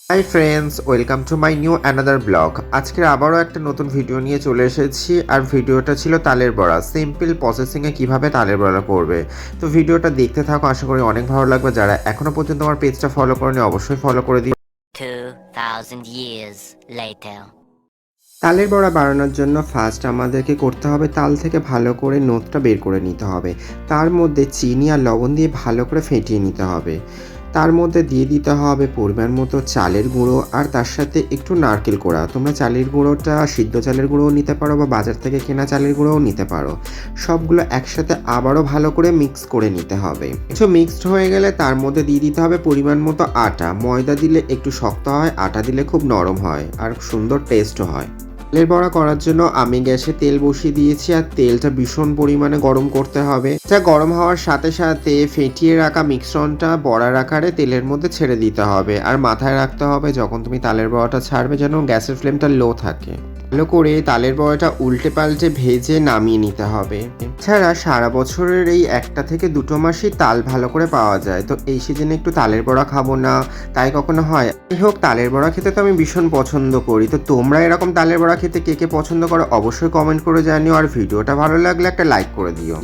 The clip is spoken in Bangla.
Hi friends, welcome to my new another blog. আজকে আবারও একটা নতুন ভিডিও নিয়ে চলে এসেছি। আর ভিডিওটা ছিল তালের বড়া, সিম্পল প্রসেসিংয়ে কিভাবে তালের বড়া করবে। তো ভিডিওটা দেখতে থাকো, আশা করি অনেক ভালো লাগবে। যারা এখনো পর্যন্ত আমার পেজটা ফলো করেনি অবশ্যই ফলো করে দিও। 2000 years later. তালের বড়া বানানোর জন্য ফার্স্ট আমাদেরকে করতে হবে তাল থেকে ভালো করে নোদটা বের করে নিতে হবে। তার মধ্যে চিনি আর লবণ দিয়ে ভালো করে ফেটিয়ে নিতে হবে। তার মধ্যে দিয়ে দিতে হবে পরিমাণ মতো চালের গুঁড়ো আর তার সাথে একটু নারকেল কোড়া। তোমরা চালের গুঁড়োটা সিদ্ধ চালের গুঁড়োও নিতে পারো বা বাজার থেকে কেনা চালের গুঁড়োও নিতে পারো। সবগুলো একসাথে আবারও ভালো করে মিক্স করে নিতে হবে। কিছু মিক্সড হয়ে গেলে তার মধ্যে দিয়ে দিতে হবে পরিমাণ মতো আটা। ময়দা দিলে একটু শক্ত হয়, আটা দিলে খুব নরম হয় আর সুন্দর টেস্টও হয়। তালের বড়া করার জন্য আমি গ্যাসে তেল বসিয়ে দিয়েছি আর তেলটা ভীষণ পরিমাণে গরম করতে হবে। যা গরম হওয়ার সাথে সাথে ফেটিয়ে রাখা মিশ্রণটা বড়ার আকারে তেলের মধ্যে ছেড়ে দিতে হবে। আর মাথায় রাখতে হবে যখন তুমি তালের বড়াটা ছাড়বে যেন গ্যাসের ফ্লেমটা লো থাকে। ভালো করে তালের বড়াটা উল্টে পাল্টে ভেজে নামিয়ে নিতে হবে। এছাড়া সারা বছরের এই একটা থেকে দুটো মাসই তাল ভালো করে পাওয়া যায়, তো এই সিজনে একটু তালের বড়া খাবো না তাই কখনো হয়? যাই হোক, তালের বড়া খেতে তো আমি ভীষণ পছন্দ করি। তো তোমরা এরকম তালের বড়া খেতে কে কে পছন্দ করো অবশ্যই কমেন্ট করে জানিও। আর ভিডিওটা ভালো লাগলে একটা লাইক করে দিও।